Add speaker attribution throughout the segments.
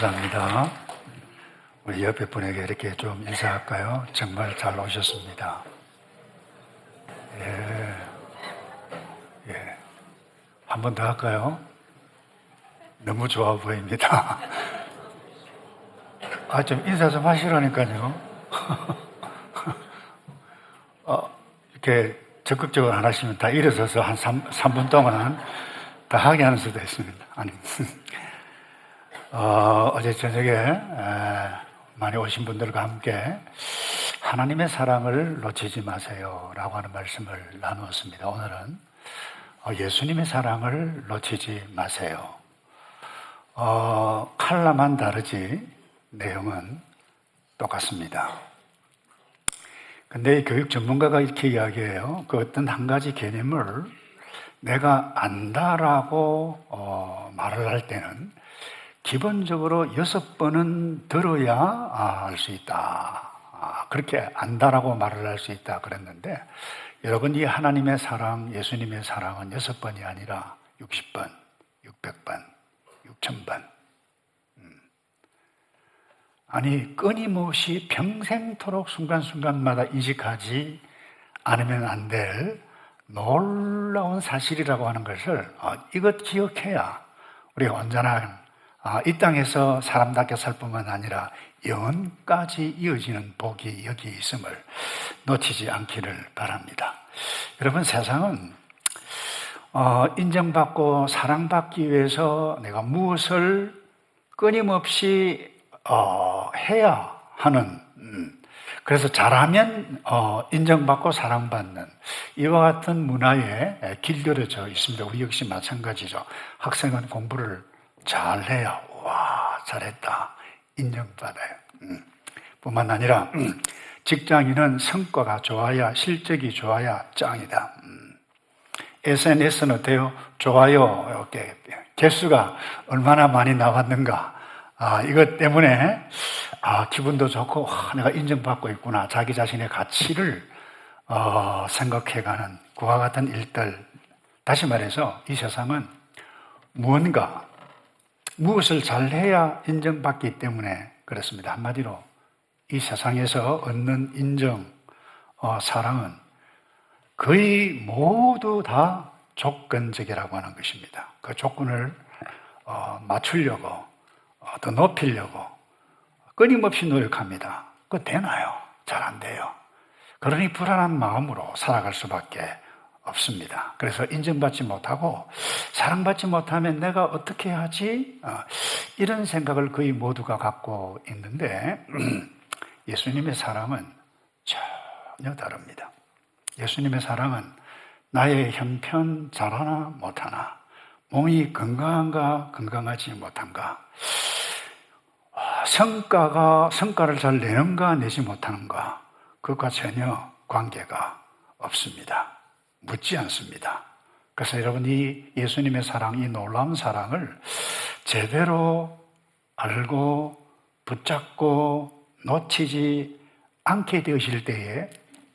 Speaker 1: 감사합니다. 우리 옆에 분에게 이렇게 좀 인사할까요? 정말 잘 오셨습니다. 예. 한 번 더 할까요? 너무 좋아 보입니다. 좀 인사 좀 하시라니까요. 이렇게 적극적으로 안 하시면 다 일어서서 한 3분 동안 다 하게 하는 수도 있습니다. 아니. 어제 저녁에 많이 오신 분들과 함께 하나님의 사랑을 놓치지 마세요 라고 하는 말씀을 나누었습니다. 오늘은 예수님의 사랑을 놓치지 마세요. 칼라만 다르지 내용은 똑같습니다. 근데 교육 전문가가 이렇게 이야기해요. 그 어떤 한 가지 개념을 내가 안다라고 말을 할 때는 기본적으로 6번은 들어야 알 수 있다. 그렇게 안다라고 말을 할 수 있다 그랬는데, 여러분, 이 하나님의 사랑, 예수님의 사랑은 6번이 아니라 60번, 600번, 6000번. 아니, 끊임없이 평생토록 순간순간마다 인식하지 않으면 안 될 놀라운 사실이라고 하는 것을 이것 기억해야 우리가 온전한 이 땅에서 사람답게 살 뿐만 아니라 영원까지 이어지는 복이 여기 있음을 놓치지 않기를 바랍니다. 여러분, 세상은 인정받고 사랑받기 위해서 내가 무엇을 끊임없이 해야 하는, 그래서 잘하면 인정받고 사랑받는 이와 같은 문화에 길들여져 있습니다. 우리 역시 마찬가지죠. 학생은 공부를 잘해야 잘했다 인정받아요. 뿐만 아니라 직장인은 성과가 좋아야, 실적이 좋아야 짱이다. SNS는 어때요? 좋아요, 이렇게 개수가 얼마나 많이 나왔는가, 이것 때문에 기분도 좋고 내가 인정받고 있구나, 자기 자신의 가치를 생각해가는 그와 같은 일들. 다시 말해서 이 세상은 무엇을 잘해야 인정받기 때문에 그렇습니다. 한마디로 이 세상에서 얻는 인정, 사랑은 거의 모두 다 조건적이라고 하는 것입니다. 그 조건을 맞추려고, 더 높이려고 끊임없이 노력합니다. 그거 되나요? 잘 안 돼요. 그러니 불안한 마음으로 살아갈 수밖에 없습니다. 그래서 인정받지 못하고 사랑받지 못하면 내가 어떻게 하지? 이런 생각을 거의 모두가 갖고 있는데 예수님의 사랑은 전혀 다릅니다. 예수님의 사랑은 나의 형편 잘하나 못하나, 몸이 건강한가 건강하지 못한가, 성과를 잘 내는가 내지 못하는가, 그것과 전혀 관계가 없습니다. 묻지 않습니다. 그래서 여러분, 이 예수님의 사랑, 이 놀라운 사랑을 제대로 알고 붙잡고 놓치지 않게 되실 때에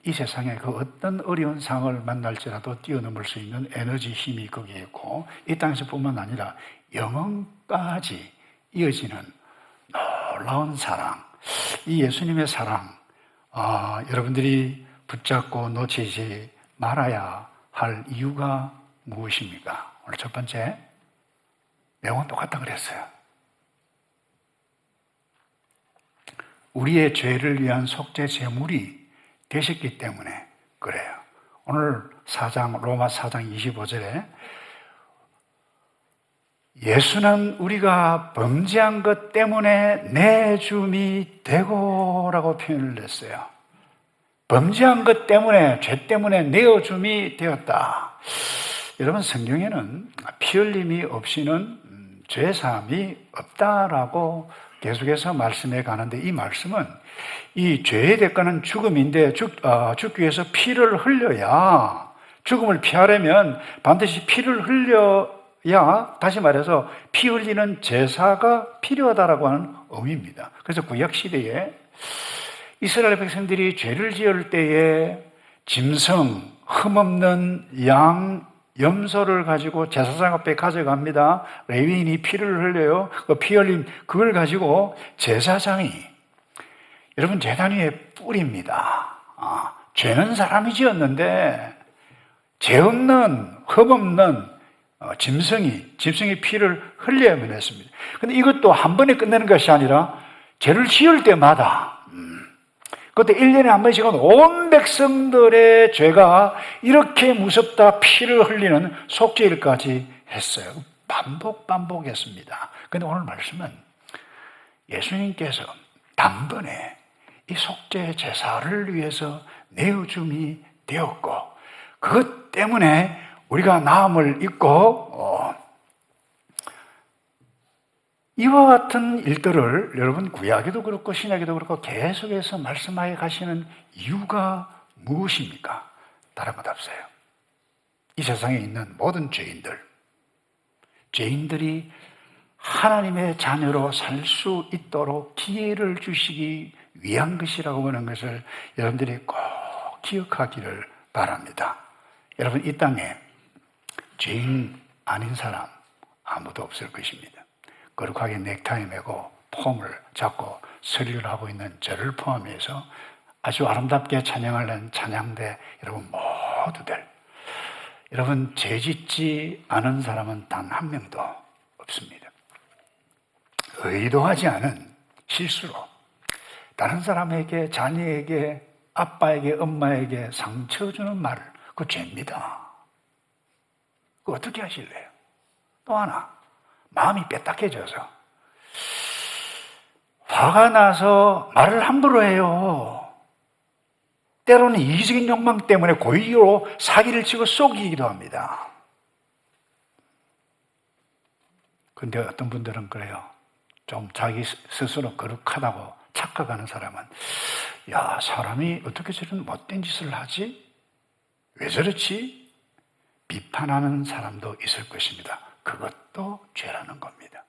Speaker 1: 이 세상에 그 어떤 어려운 상황을 만날지라도 뛰어넘을 수 있는 에너지, 힘이 거기에 있고, 이 땅에서뿐만 아니라 영원까지 이어지는 놀라운 사랑, 이 예수님의 사랑, 여러분들이 붙잡고 놓치지 말아야 할 이유가 무엇입니까? 오늘 첫 번째, 내용은 똑같다 그랬어요. 우리의 죄를 위한 속죄 제물이 되셨기 때문에 그래요. 오늘 로마 4장 25절에 예수는 우리가 범죄한 것 때문에 내 줌이 되고 라고 표현을 했어요. 범죄한 것 때문에, 죄 때문에 내어줌이 되었다. 여러분, 성경에는 피 흘림이 없이는 죄사함이 없다라고 계속해서 말씀해 가는데, 이 말씀은 이 죄의 대가는 죽음인데 죽기 위해서 피를 흘려야, 죽음을 피하려면 반드시 피를 흘려야, 다시 말해서 피 흘리는 제사가 필요하다라고 하는 의미입니다. 그래서 구약시대에 이스라엘 백성들이 죄를 지을 때에 짐승, 흠없는 양 염소를 가지고 제사장 앞에 가져갑니다. 레위인이 피를 흘려요. 그 피 흘린 그걸 가지고 제사장이 여러분 제단 위에 뿌립니다. 죄는 사람이 지었는데 죄 없는 흠 없는 짐승이 피를 흘려야만 했습니다. 근데 이것도 한 번에 끝내는 것이 아니라 죄를 지을 때마다 그것도 1년에 한 번씩은 온 백성들의 죄가 이렇게 무섭다 피를 흘리는 속죄일까지 했어요. 반복했습니다. 그런데 오늘 말씀은 예수님께서 단번에 이 속죄 제사를 위해서 내어줌이 되었고 그것 때문에 우리가 나음을 입고 이와 같은 일들을 여러분 구약에도 그렇고 신약에도 그렇고 계속해서 말씀하여 가시는 이유가 무엇입니까? 다른 것 없어요. 이 세상에 있는 모든 죄인들이 하나님의 자녀로 살 수 있도록 기회를 주시기 위한 것이라고 하는 것을 여러분들이 꼭 기억하기를 바랍니다. 여러분 이 땅에 죄인 아닌 사람 아무도 없을 것입니다. 거룩하게 넥타이 매고 폼을 잡고 서리를 하고 있는 저를 포함해서 아주 아름답게 찬양하는 찬양대 여러분 모두들 여러분 죄 짓지 않은 사람은 단 한 명도 없습니다. 의도하지 않은 실수로 다른 사람에게 자녀에게 아빠에게 엄마에게 상처 주는 말 그거 죄입니다. 그거 어떻게 하실래요? 또 하나 마음이 빼딱해져서 화가 나서 말을 함부로 해요. 때로는 이기적인 욕망 때문에 고의로 사기를 치고 속이기도 합니다. 그런데 어떤 분들은 그래요. 좀 자기 스스로 거룩하다고 착각하는 사람은 야, 사람이 어떻게 저런 못된 짓을 하지? 왜 저렇지? 비판하는 사람도 있을 것입니다. 그것도 죄라는 겁니다.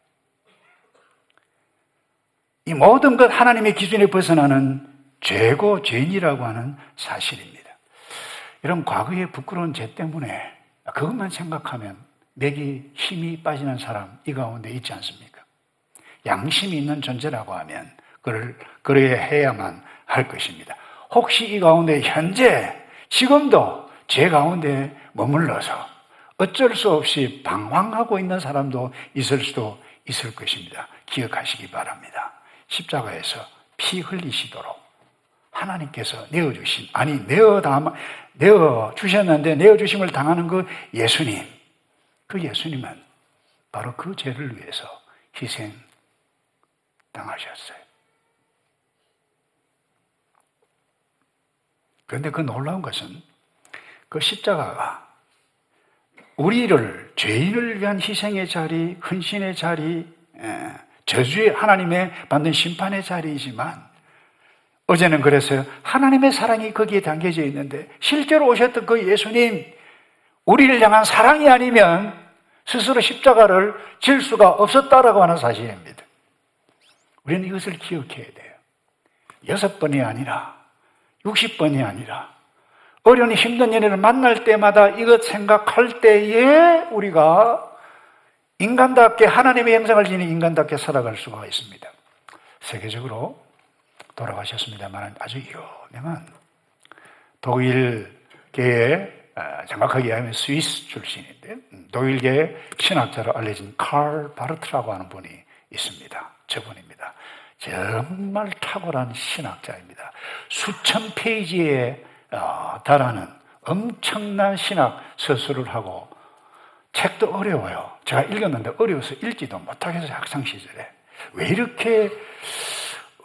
Speaker 1: 이 모든 것 하나님의 기준에 벗어나는 죄고 죄인이라고 하는 사실입니다. 이런 과거의 부끄러운 죄 때문에 그것만 생각하면 맥이 힘이 빠지는 사람 이 가운데 있지 않습니까? 양심이 있는 존재라고 하면 그래야 해야만 할 것입니다. 혹시 이 가운데 현재 지금도 죄 가운데 머물러서 어쩔 수 없이 방황하고 있는 사람도 있을 수도 있을 것입니다. 기억하시기 바랍니다. 십자가에서 피 흘리시도록 하나님께서 내어주셨는데 내어주심을 당하는 그 예수님, 그 예수님은 바로 그 죄를 위해서 희생당하셨어요. 그런데 그 놀라운 것은 그 십자가가 우리를 죄인을 위한 희생의 자리, 헌신의 자리, 저주의 하나님의 받는 심판의 자리이지만 어제는 그래서 하나님의 사랑이 거기에 담겨져 있는데 실제로 오셨던 그 예수님 우리를 향한 사랑이 아니면 스스로 십자가를 질 수가 없었다라고 하는 사실입니다. 우리는 이것을 기억해야 돼요. 6번이 아니라 60번이 아니라 어려운 힘든 연인을 만날 때마다 이것 생각할 때에 우리가 인간답게 하나님의 형상을 지닌 인간답게 살아갈 수가 있습니다. 세계적으로 돌아가셨습니다만 아주 유명한 독일계의 정확하게 하면 스위스 출신인데 독일계 신학자로 알려진 칼 바르트라고 하는 분이 있습니다. 저분입니다. 정말 탁월한 신학자입니다. 수천 페이지에 달하는 엄청난 신학 서술을 하고 책도 어려워요. 제가 읽었는데 어려워서 읽지도 못하겠어요. 학창 시절에. 왜 이렇게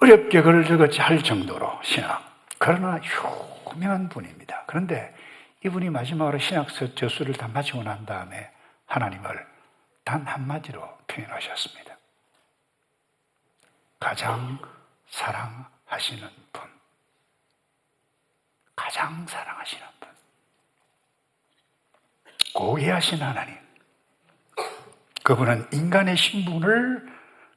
Speaker 1: 어렵게 글을 적었지 할 정도로 신학. 그러나 유명한 분입니다. 그런데 이분이 마지막으로 신학 저술을 다 마치고 난 다음에 하나님을 단 한마디로 표현하셨습니다. 가장 사랑하시는 분. 가장 사랑하시는 분. 고귀하신 하나님. 그분은 인간의 신분을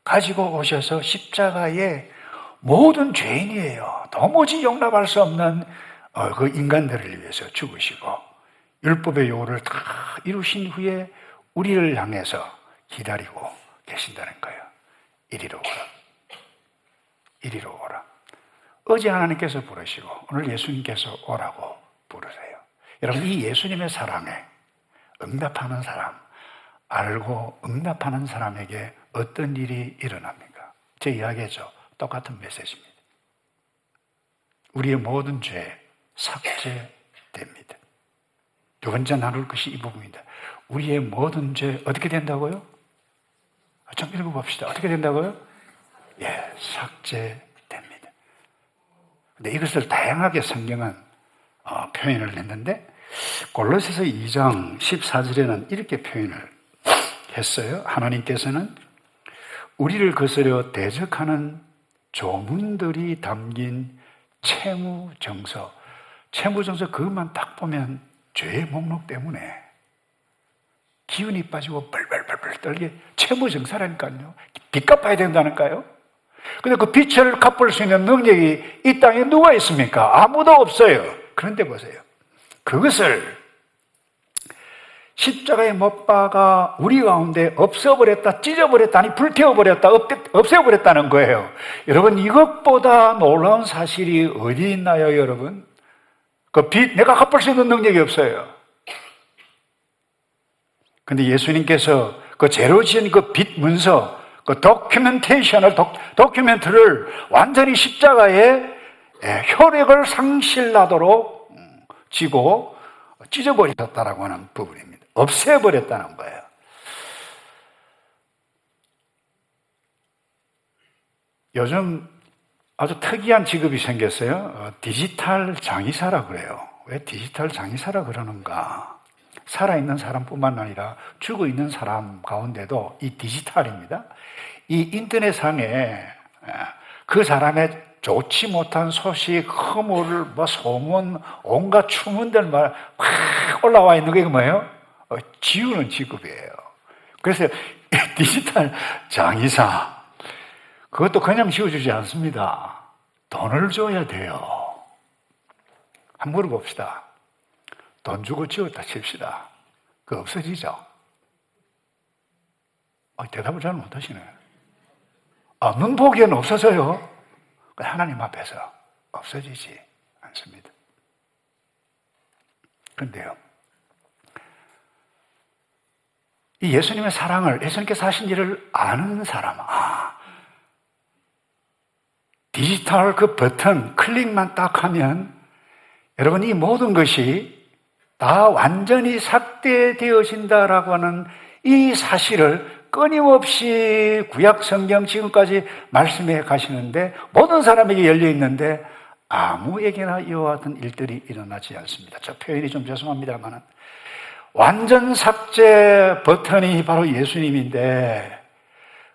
Speaker 1: 가지고 오셔서 십자가에 모든 죄인이에요. 도무지 용납할 수 없는 그 인간들을 위해서 죽으시고 율법의 요구를 다 이루신 후에 우리를 향해서 기다리고 계신다는 거예요. 이리로 오라. 이리로 오라. 어제 하나님께서 부르시고 오늘 예수님께서 오라고 부르세요. 여러분, 이 예수님의 사랑에 응답하는 사람, 알고 응답하는 사람에게 어떤 일이 일어납니까? 제 이야기죠. 똑같은 메시지입니다. 우리의 모든 죄 삭제됩니다. 두 번째 나눌 것이 이 부분입니다. 우리의 모든 죄 어떻게 된다고요? 좀 읽어봅시다. 어떻게 된다고요? 예, 삭제됩니다. 근데 이것을 다양하게 성경은 표현을 했는데, 골로새서 2장 14절에는 이렇게 표현을 했어요. 하나님께서는 우리를 거스려 대적하는 조문들이 담긴 채무정서, 채무정서 그것만 딱 보면 죄의 목록 때문에 기운이 빠지고 벌벌벌벌 떨게 채무정사라니까요. 빚 갚아야 된다니까요. 근데 그 빚을 갚을 수 있는 능력이 이 땅에 누가 있습니까? 아무도 없어요. 그런데 보세요. 그것을 십자가에 못 박아 우리 가운데 없애버렸다, 찢어버렸다, 아니 불태워버렸다, 없애버렸다는 거예요. 여러분, 이것보다 놀라운 사실이 어디 있나요, 여러분? 그 빚, 내가 갚을 수 있는 능력이 없어요. 근데 예수님께서 그 죄로 지은 그 빚 문서, 그 도큐멘트를 완전히 십자가에 혈액을 상실하도록 지고 찢어버렸다라고 하는 부분입니다. 없애버렸다는 거예요. 요즘 아주 특이한 직업이 생겼어요. 디지털 장의사라 그래요. 왜 디지털 장의사라 그러는가? 살아있는 사람뿐만 아니라 죽어있는 사람 가운데도 이 디지털입니다. 이 인터넷상에 그 사람의 좋지 못한 소식, 허물, 소문, 온갖 추문들 확 올라와 있는 게 뭐예요? 지우는 직업이에요. 그래서 디지털 장의사, 그것도 그냥 지워주지 않습니다. 돈을 줘야 돼요. 한번 물어봅시다. 돈 주고 지웠다 칩시다. 그거 없어지죠? 대답을 잘 못하시네. 눈 보기에는 없어져요. 하나님 앞에서 없어지지 않습니다. 그런데요, 이 예수님의 사랑을, 예수님께서 하신 일을 아는 사람, 디지털 그 버튼 클릭만 딱 하면 여러분, 이 모든 것이 다 완전히 삭제되어진다라고 하는 이 사실을 끊임없이 구약 성경 지금까지 말씀해 가시는데, 모든 사람에게 열려 있는데 아무에게나 이와 같은 일들이 일어나지 않습니다. 저 표현이 좀 죄송합니다만, 완전 삭제 버튼이 바로 예수님인데,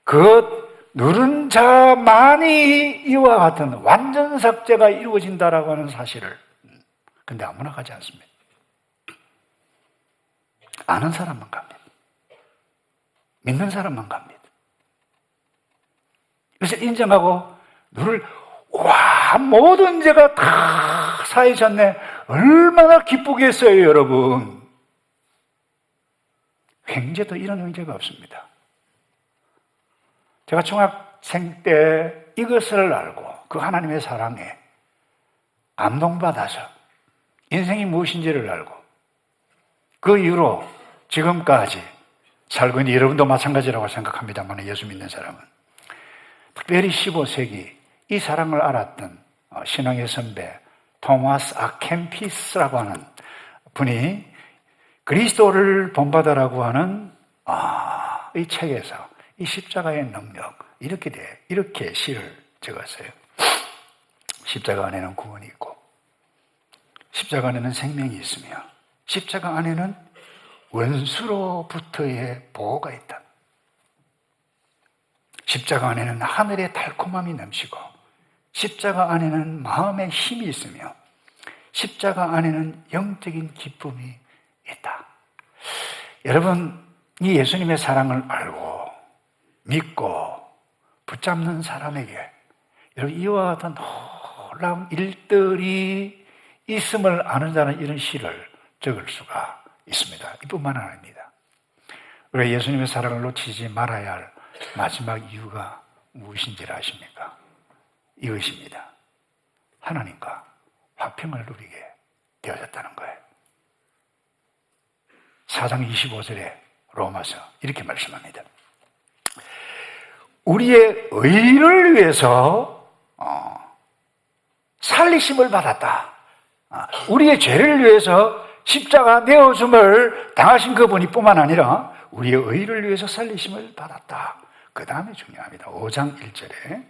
Speaker 1: 그 누른 자만이 이와 같은 완전 삭제가 이루어진다라고 하는 사실을, 근데 아무나 가지 않습니다. 아는 사람만 갑니다. 믿는 사람만 갑니다. 그래서 인정하고 너를 모든 죄가 다 사해졌네. 얼마나 기쁘겠어요, 여러분. 횡재도 이런 횡재가 없습니다. 제가 중학생 때 이것을 알고 그 하나님의 사랑에 감동받아서 인생이 무엇인지를 알고 그 이후로 지금까지 살고 있는 여러분도 마찬가지라고 생각합니다만, 예수 믿는 사람은 특별히 15세기 이 사랑을 알았던 신앙의 선배 토마스 아켐피스라고 하는 분이 그리스도를 본받아라고 하는 이 책에서 이 십자가의 능력, 이렇게 시를 적었어요. 십자가 안에는 구원이 있고, 십자가 안에는 생명이 있으며, 십자가 안에는 원수로부터의 보호가 있다. 십자가 안에는 하늘의 달콤함이 넘치고, 십자가 안에는 마음의 힘이 있으며, 십자가 안에는 영적인 기쁨이 있다. 여러분, 이 예수님의 사랑을 알고 믿고 붙잡는 사람에게 여러분, 이와 같은 놀라운 일들이 있음을 아는 자는 이런 시를 적을 수가 있습니다. 이뿐만 아닙니다. 우리가 예수님의 사랑을 놓치지 말아야 할 마지막 이유가 무엇인지를 아십니까? 이것입니다. 하나님과 화평을 누리게 되어졌다는 거예요. 4장 25절에 로마서 이렇게 말씀합니다. 우리의 의를 위해서 살리심을 받았다. 우리의 죄를 위해서 십자가 내어줌을 당하신 그분이 뿐만 아니라 우리의 의를 위해서 살리심을 받았다. 그 다음에 중요합니다. 5장 1절에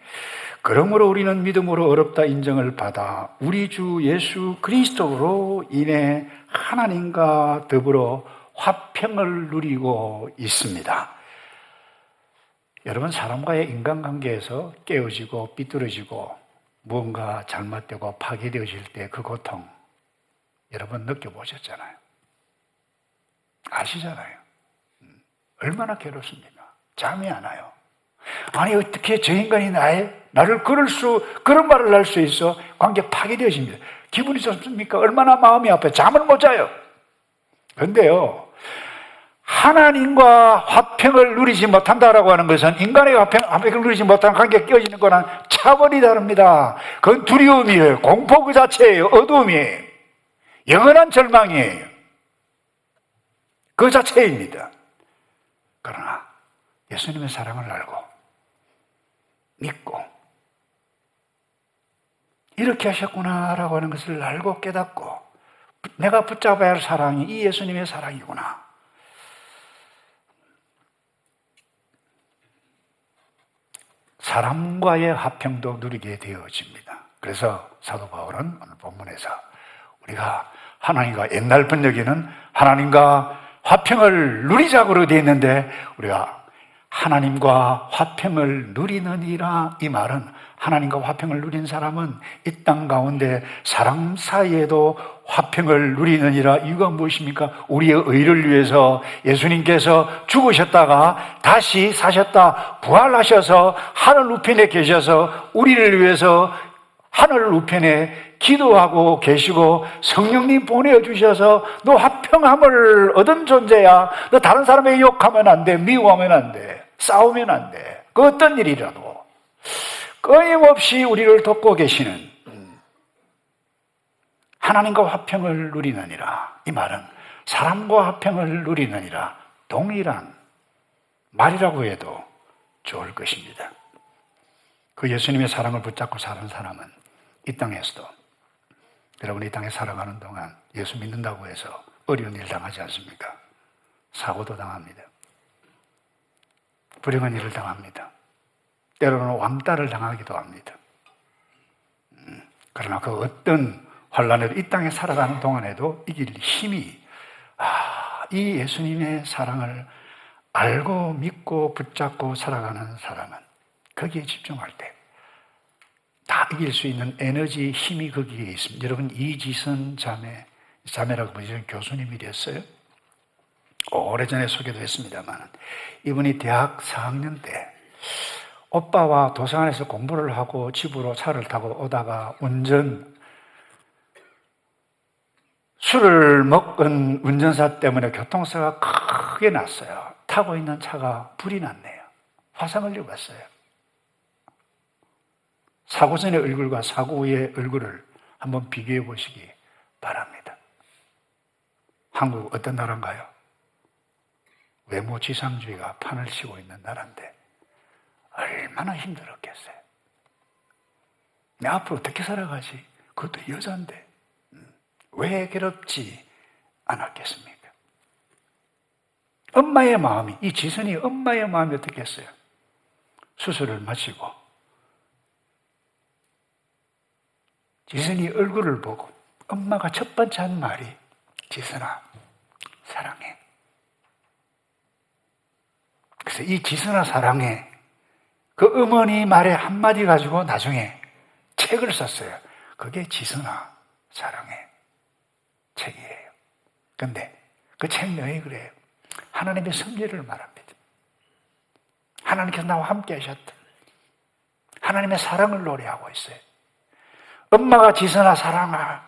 Speaker 1: 그러므로 우리는 믿음으로 어렵다 인정을 받아 우리 주 예수 그리스도로 인해 하나님과 더불어 화평을 누리고 있습니다. 여러분, 사람과의 인간관계에서 깨어지고 삐뚤어지고 무언가 잘못되고 파괴되어질 때 그 고통 여러분 느껴보셨잖아요. 아시잖아요. 얼마나 괴롭습니까? 잠이 안 와요. 아니 어떻게 저 인간이 나를 그런 말을 할 수 있어? 관계 파괴되어집니다. 기분이 좋습니까? 얼마나 마음이 아파요. 잠을 못 자요. 그런데요, 하나님과 화평을 누리지 못한다라고 하는 것은 인간의 화평을 누리지 못하는 관계에 끼어지는 거랑 차원이 다릅니다. 그건 두려움이에요. 공포 그 자체예요. 어두움이에요. 영원한 절망이에요. 그 자체입니다. 그러나 예수님의 사랑을 알고 믿고 이렇게 하셨구나라고 하는 것을 알고 깨닫고 내가 붙잡아야 할 사랑이 이 예수님의 사랑이구나. 사람과의 화평도 누리게 되어집니다. 그래서 사도 바울은 오늘 본문에서 우리가 하나님과, 옛날 번역에는 하나님과 화평을 누리자고 되어 있는데 우리가 하나님과 화평을 누리느니라, 이 말은 하나님과 화평을 누린 사람은 이 땅 가운데 사람 사이에도 화평을 누리느니라. 이유가 무엇입니까? 우리의 의를 위해서 예수님께서 죽으셨다가 다시 사셨다 부활하셔서 하늘 우편에 계셔서 우리를 위해서 하늘 우편에 기도하고 계시고 성령님 보내주셔서 너 화평함을 얻은 존재야. 너 다른 사람에게 욕하면 안 돼. 미워하면 안 돼. 싸우면 안 돼. 그 어떤 일이라도 끊임없이 우리를 돕고 계시는 하나님과 화평을 누리느니라. 이 말은 사람과 화평을 누리느니라 동일한 말이라고 해도 좋을 것입니다. 그 예수님의 사랑을 붙잡고 사는 사람은 이 땅에서도, 여러분 이 땅에 살아가는 동안 예수 믿는다고 해서 어려운 일 당하지 않습니까? 사고도 당합니다. 불행한 일을 당합니다. 때로는 왕따를 당하기도 합니다. 그러나 그 어떤 환난에도 이 땅에 살아가는 동안에도 이길 힘이, 이 예수님의 사랑을 알고 믿고 붙잡고 살아가는 사람은 거기에 집중할 때 다 이길 수 있는 에너지, 힘이 거기에 있습니다. 여러분, 이지선 자매라고 보시는 교수님이 됐어요. 오래전에 소개도 했습니다만 이분이 대학 4학년 때 오빠와 도서관에서 공부를 하고 집으로 차를 타고 오다가 술을 먹은 운전사 때문에 교통사고가 크게 났어요. 타고 있는 차가 불이 났네요. 화상을 입었어요. 사고 전의 얼굴과 사고 후의 얼굴을 한번 비교해 보시기 바랍니다. 한국 어떤 나라인가요? 외모지상주의가 판을 치고 있는 나라인데 얼마나 힘들었겠어요. 내 앞으로 어떻게 살아가지? 그것도 여자인데 왜 괴롭지 않았겠습니까? 엄마의 마음이, 이 지선이 엄마의 마음이 어떻겠어요? 수술을 마치고 지선이 얼굴을 보고 엄마가 첫 번째 한 말이 지선아 사랑해. 그래서 이 지선아 사랑해, 그 어머니 말의 한마디 가지고 나중에 책을 썼어요. 그게 지선아 사랑해 책이에요. 그런데 그 책 내용이 그래요. 하나님의 섭리를 말합니다. 하나님께서 나와 함께 하셨다. 하나님의 사랑을 노래하고 있어요. 엄마가 지선아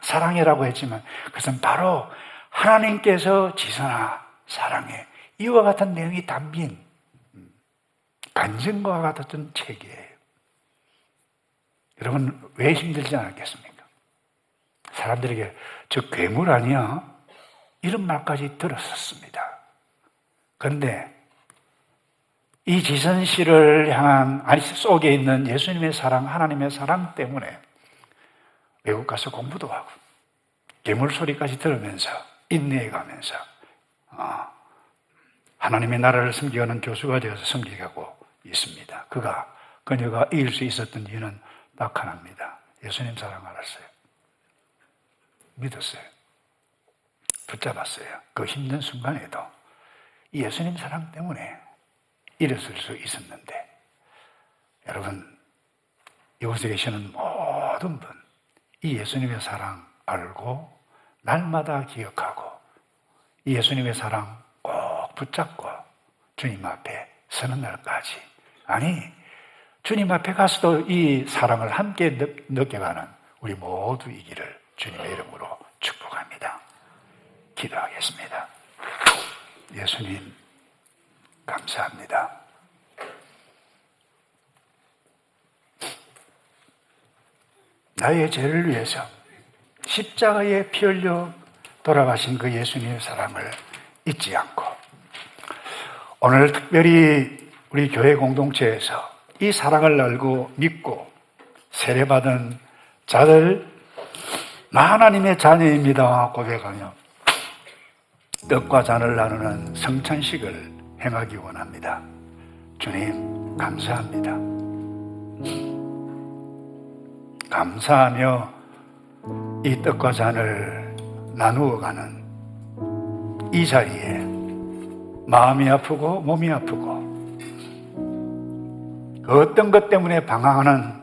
Speaker 1: 사랑해라고 했지만 그것은 바로 하나님께서 지선아 사랑해, 이와 같은 내용이 담긴 간증과 같은 책이에요. 여러분, 왜 힘들지 않았겠습니까? 사람들에게 저 괴물 아니야? 이런 말까지 들었었습니다. 그런데 이 지선 씨를 향한, 아니 속에 있는 예수님의 사랑, 하나님의 사랑 때문에 외국 가서 공부도 하고 괴물 소리까지 들으면서 인내해가면서 하나님의 나라를 섬기는 교수가 되어서 섬기고 있습니다. 그녀가 이길 수 있었던 이유는 딱 하나입니다. 예수님 사랑 알았어요. 믿었어요. 붙잡았어요. 그 힘든 순간에도 이 예수님 사랑 때문에 일어설 수 있었는데, 여러분, 이곳에 계시는 모든 분, 이 예수님의 사랑 알고 날마다 기억하고 이 예수님의 사랑 꼭 붙잡고 주님 앞에 서는 날까지, 아니 주님 앞에 가서도 이 사랑을 함께 느껴가는 우리 모두이기를 주님의 이름으로 축복합니다. 기도하겠습니다. 예수님 감사합니다. 나의 죄를 위해서 십자가에 피 흘려 돌아가신 그 예수님의 사랑을 잊지 않고, 오늘 특별히 우리 교회 공동체에서 이 사랑을 알고 믿고 세례받은 자들, 나 하나님의 자녀입니다 고백하며 떡과 잔을 나누는 성찬식을 행하기 원합니다. 주님 감사합니다. 감사하며 이 떡과 잔을 나누어가는 이 자리에 마음이 아프고 몸이 아프고 그 어떤 것 때문에 방황하는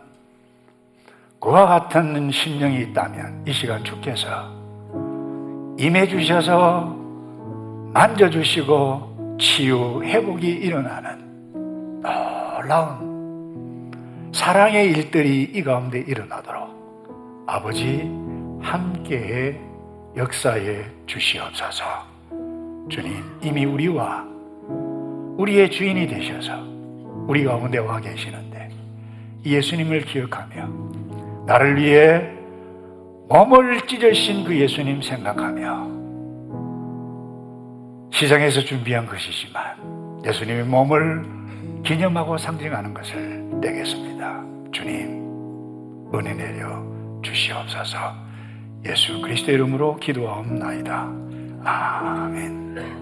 Speaker 1: 그와 같은 심령이 있다면 이 시간 주께서 임해 주셔서 만져주시고 치유, 회복이 일어나는 놀라운 사랑의 일들이 이 가운데 일어나도록 아버지 함께해 역사해 주시옵소서. 주님, 이미 우리와 우리의 주인이 되셔서 우리 가운데 와 계시는데 예수님을 기억하며 나를 위해 몸을 찢으신 그 예수님 생각하며 시장에서 준비한 것이지만 예수님의 몸을 기념하고 상징하는 것을 내겠습니다. 주님, 은혜 내려 주시옵소서. 예수 그리스도의 이름으로 기도하옵나이다. 아멘.